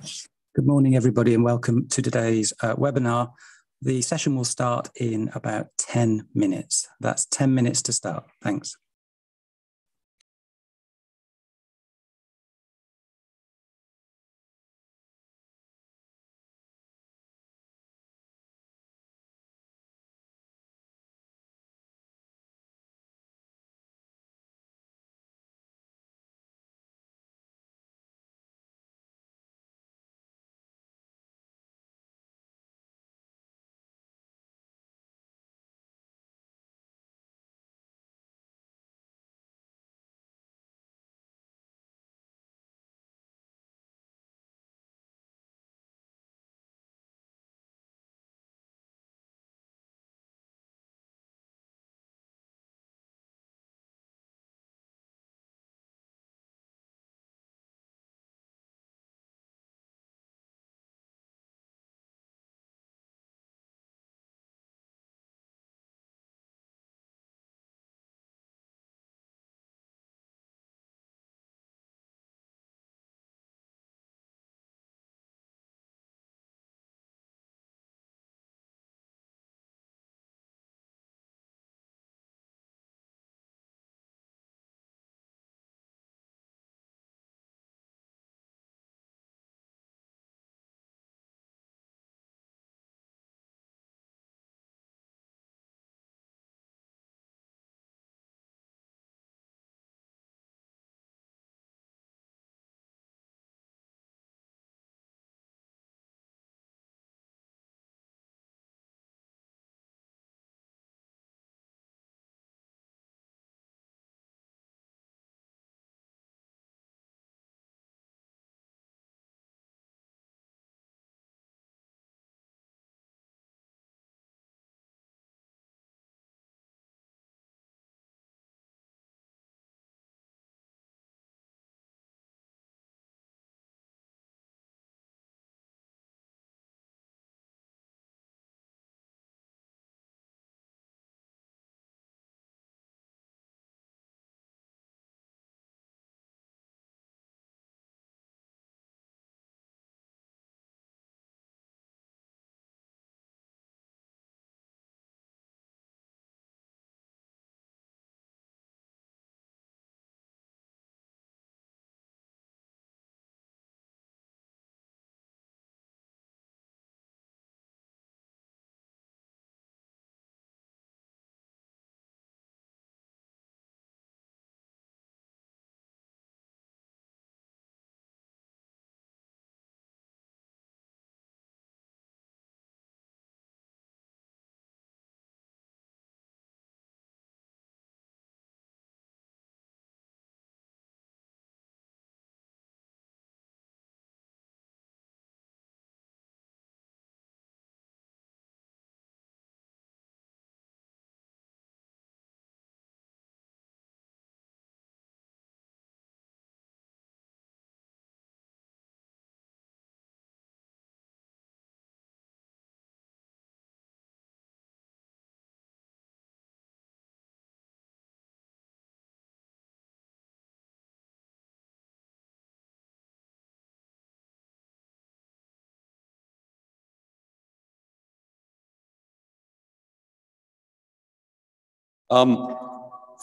Good morning, everybody, and welcome to today's webinar. The session will start in about 10 minutes. That's 10 minutes to start. Thanks.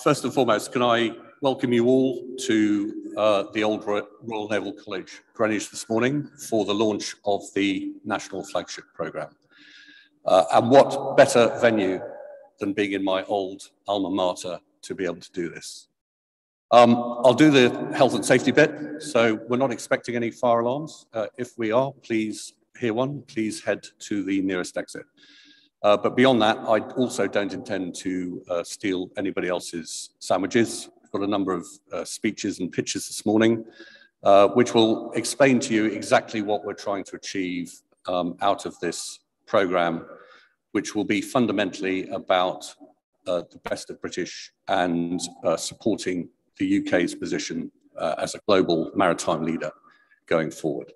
First and foremost, can I welcome you all to the Old Royal Naval College, Greenwich, this morning for the launch of the National Flagship programme. And what better venue than being in my old alma mater to be able to do this. I'll do the health and safety bit, so we're not expecting any fire alarms. If we are, please hear one, please head to the nearest exit. But beyond that, I also don't intend to steal anybody else's sandwiches. We've got a number of speeches and pitches this morning, which will explain to you exactly what we're trying to achieve out of this programme, which will be fundamentally about the best of British and supporting the UK's position as a global maritime leader going forward.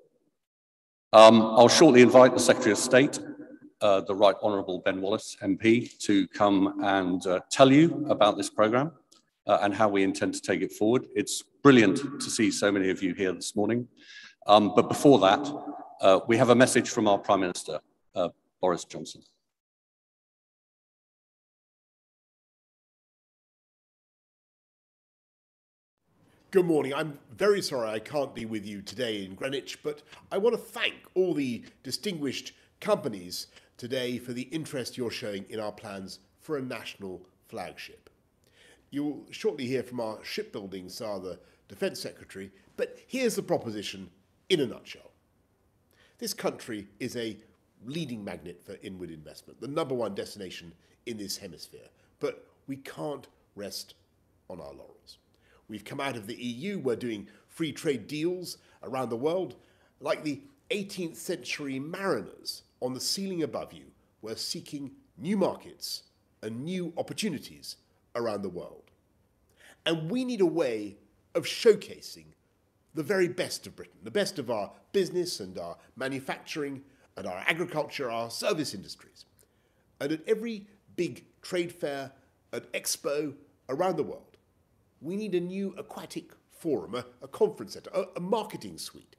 I'll shortly invite the Secretary of State, the Right Honourable Ben Wallace, MP, to come and tell you about this programme and how we intend to take it forward. It's brilliant to see so many of you here this morning. But before that, we have a message from our Prime Minister, Boris Johnson. Good morning. I'm very sorry I can't be with you today in Greenwich, but I want to thank all the distinguished companies today for the interest you're showing in our plans for a national flagship. You'll shortly hear from our shipbuilding SAR, the Defence Secretary, but here's the proposition in a nutshell. This country is a leading magnet for inward investment, the #1 destination in this hemisphere, but we can't rest on our laurels. We've come out of the EU, we're doing free trade deals around the world. Like the 18th century mariners on the ceiling above you, we're seeking new markets and new opportunities around the world. And we need a way of showcasing the very best of Britain, the best of our business and our manufacturing and our agriculture, our service industries. And at every big trade fair, at expo around the world, we need a new aquatic forum, a conference centre, a marketing suite,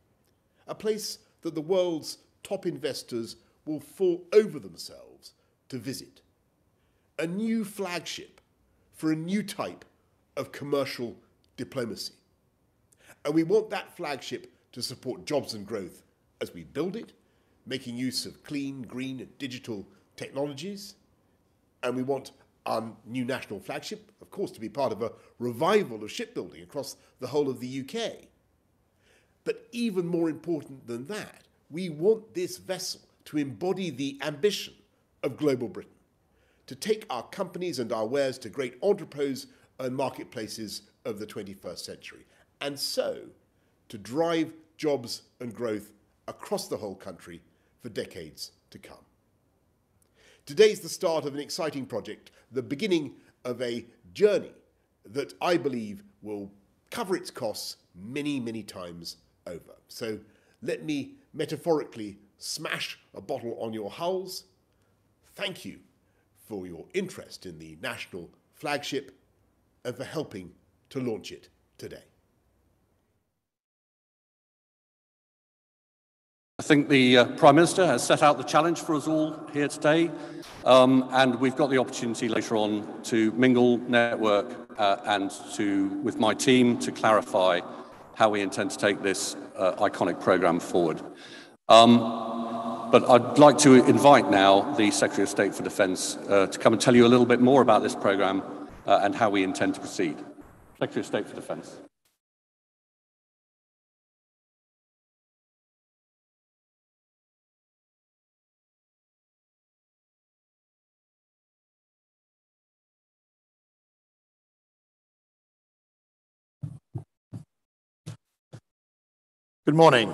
a place that the world's top investors will fall over themselves to visit. A new flagship for a new type of commercial diplomacy. And we want that flagship to support jobs and growth as we build it, making use of clean, green, and digital technologies. And we want our new national flagship, of course, to be part of a revival of shipbuilding across the whole of the UK. But even more important than that, we want this vessel to embody the ambition of global Britain, to take our companies and our wares to great entrepôts and marketplaces of the 21st century, and so to drive jobs and growth across the whole country for decades to come. Today's the start of an exciting project, the beginning of a journey that I believe will cover its costs many, many times over. So let me metaphorically smash a bottle on your hulls. Thank you for your interest in the national flagship and for helping to launch it today. I think the Prime Minister has set out the challenge for us all here today, and we've got the opportunity later on to mingle, network, and with my team to clarify how we intend to take this iconic programme forward. But I'd like to invite now the Secretary of State for Defence to come and tell you a little bit more about this programme and how we intend to proceed. Secretary of State for Defence. Good morning.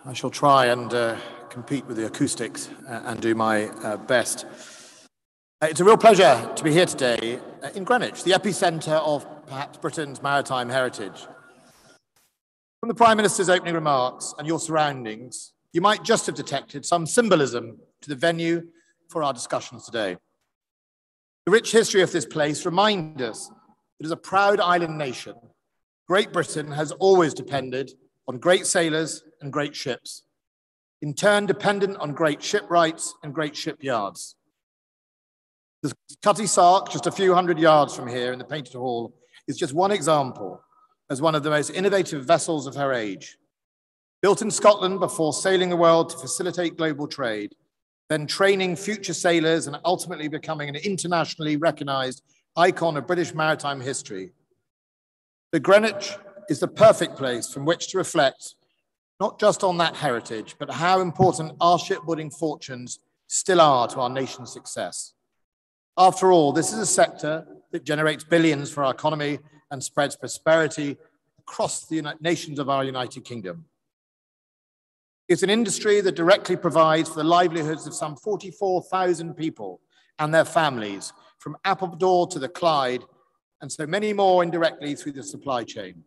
I shall try and compete with the acoustics and do my best. It's a real pleasure to be here today in Greenwich, the epicenter of perhaps Britain's maritime heritage. From the Prime Minister's opening remarks and your surroundings, you might just have detected some symbolism to the venue for our discussions today. The rich history of this place reminds us that as a proud island nation, Great Britain has always depended on great sailors and great ships, in turn dependent on great shipwrights and great shipyards. The Cutty Sark, just a few hundred yards from here in the Painted Hall, is just one example as one of the most innovative vessels of her age. Built in Scotland before sailing the world to facilitate global trade, then training future sailors and ultimately becoming an internationally recognized icon of British maritime history. The Greenwich is the perfect place from which to reflect not just on that heritage, but how important our shipbuilding fortunes still are to our nation's success. After all, this is a sector that generates billions for our economy and spreads prosperity across the nations of our United Kingdom. It's an industry that directly provides for the livelihoods of some 44,000 people and their families, from Appledore to the Clyde, and so many more indirectly through the supply chain.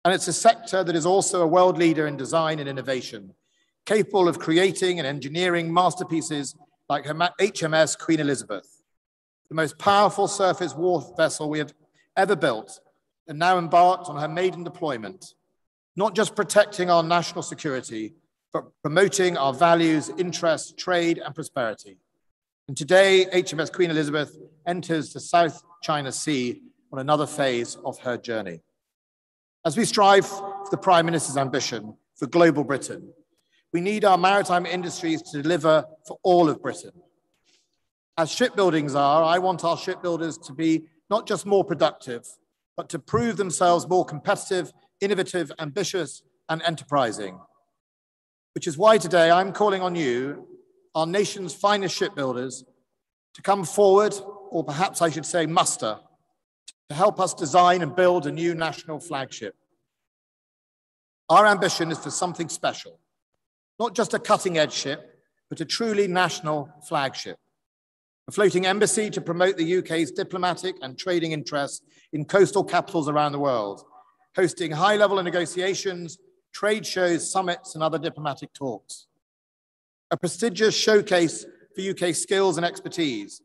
And it's a sector that is also a world leader in design and innovation, capable of creating and engineering masterpieces like HMS Queen Elizabeth, the most powerful surface war vessel we have ever built, and now embarked on her maiden deployment. not just protecting our national security, but promoting our values, interests, trade, and prosperity. And today, HMS Queen Elizabeth enters the South China Sea on another phase of her journey. As we strive for the Prime Minister's ambition for global Britain, we need our maritime industries to deliver for all of Britain. As shipbuildings are, I want our shipbuilders to be not just more productive, but to prove themselves more competitive, innovative, ambitious, and enterprising. Which is why today I'm calling on you, our nation's finest shipbuilders, to come forward, or perhaps I should say muster, to help us design and build a new national flagship. Our ambition is for something special, not just a cutting-edge ship, but a truly national flagship. A floating embassy to promote the UK's diplomatic and trading interests in coastal capitals around the world, hosting high-level negotiations, trade shows, summits, and other diplomatic talks. A prestigious showcase for UK skills and expertise,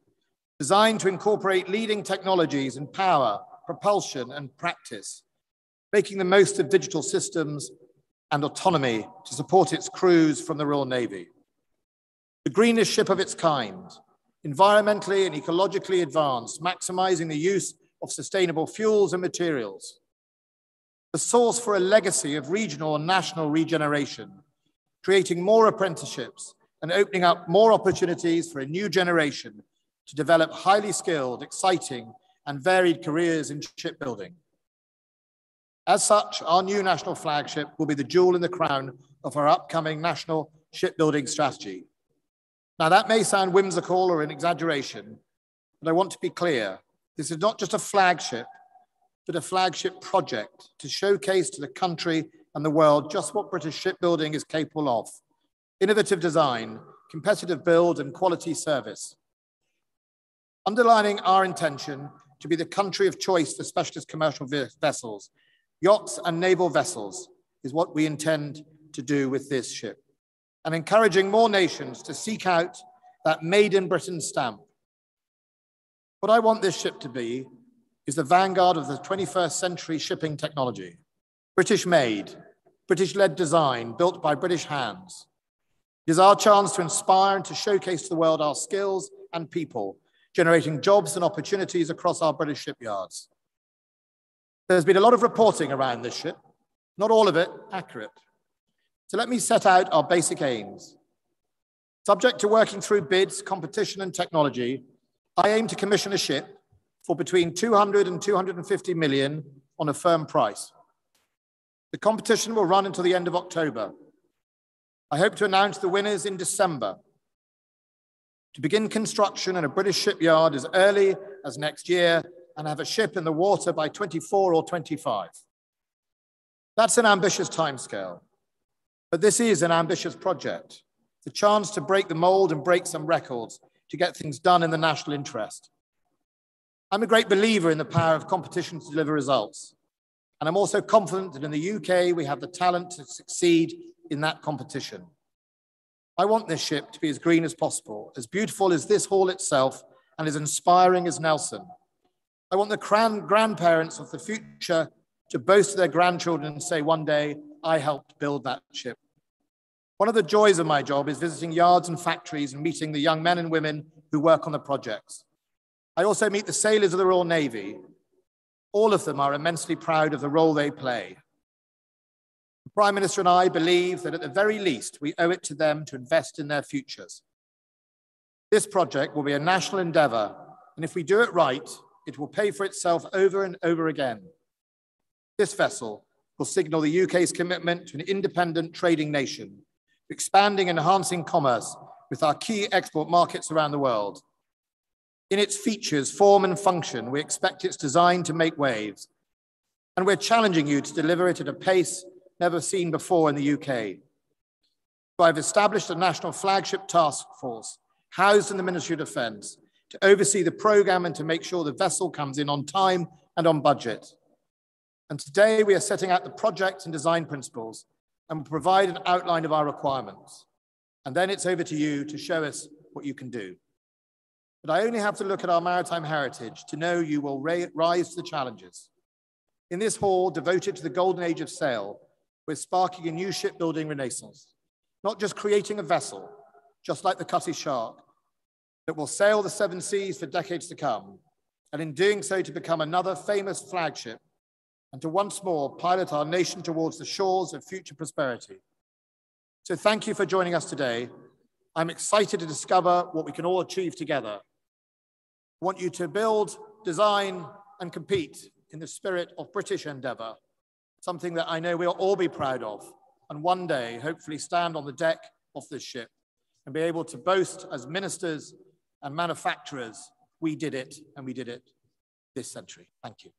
designed to incorporate leading technologies in power, propulsion, and practice, making the most of digital systems and autonomy to support its crews from the Royal Navy. The greenest ship of its kind, environmentally and ecologically advanced, maximizing the use of sustainable fuels and materials. The source for a legacy of regional and national regeneration, creating more apprenticeships and opening up more opportunities for a new generation to develop highly skilled, exciting, and varied careers in shipbuilding. As such, our new national flagship will be the jewel in the crown of our upcoming national shipbuilding strategy. Now, that may sound whimsical or an exaggeration, but I want to be clear. This is not just a flagship, but a flagship project to showcase to the country and the world just what British shipbuilding is capable of: innovative design, competitive build, and quality service. Underlining our intention to be the country of choice for specialist commercial vessels, yachts and naval vessels is what we intend to do with this ship, and encouraging more nations to seek out that Made in Britain stamp. What I want this ship to be is the vanguard of the 21st century shipping technology. British made, British led design, built by British hands. It is our chance to inspire and to showcase to the world our skills and people, generating jobs and opportunities across our British shipyards. There's been a lot of reporting around this ship, not all of it accurate. So let me set out our basic aims. Subject to working through bids, competition, and technology, I aim to commission a ship for between 200 and 250 million on a firm price. The competition will run until the end of October. I hope to announce the winners in December, to begin construction in a British shipyard as early as next year and have a ship in the water by 24 or 25. That's an ambitious timescale, but this is an ambitious project. The chance to break the mold and break some records to get things done in the national interest. I'm a great believer in the power of competition to deliver results. And I'm also confident that in the UK, we have the talent to succeed in that competition. I want this ship to be as green as possible, as beautiful as this hall itself, and as inspiring as Nelson. I want the grandparents of the future to boast to their grandchildren and say one day, I helped build that ship. One of the joys of my job is visiting yards and factories and meeting the young men and women who work on the projects. I also meet the sailors of the Royal Navy. All of them are immensely proud of the role they play. The Prime Minister and I believe that at the very least, we owe it to them to invest in their futures. This project will be a national endeavour, and if we do it right, it will pay for itself over and over again. This vessel will signal the UK's commitment to an independent trading nation, expanding and enhancing commerce with our key export markets around the world. In its features, form, and function, we expect its design to make waves, and we're challenging you to deliver it at a pace never seen before in the UK. So I've established a national flagship task force housed in the Ministry of Defence to oversee the programme and to make sure the vessel comes in on time and on budget. And today we are setting out the project and design principles and will provide an outline of our requirements. And then it's over to you to show us what you can do. But I only have to look at our maritime heritage to know you will rise to the challenges. In this hall devoted to the golden age of sail, we're sparking a new shipbuilding renaissance, not just creating a vessel, just like the Cutty Shark, that will sail the seven seas for decades to come, and in doing so to become another famous flagship and to once more pilot our nation towards the shores of future prosperity. So thank you for joining us today. I'm excited to discover what we can all achieve together. I want you to build, design, and compete in the spirit of British endeavour, something that I know we'll all be proud of, and one day hopefully stand on the deck of this ship and be able to boast as ministers and manufacturers, we did it, and we did it this century. Thank you.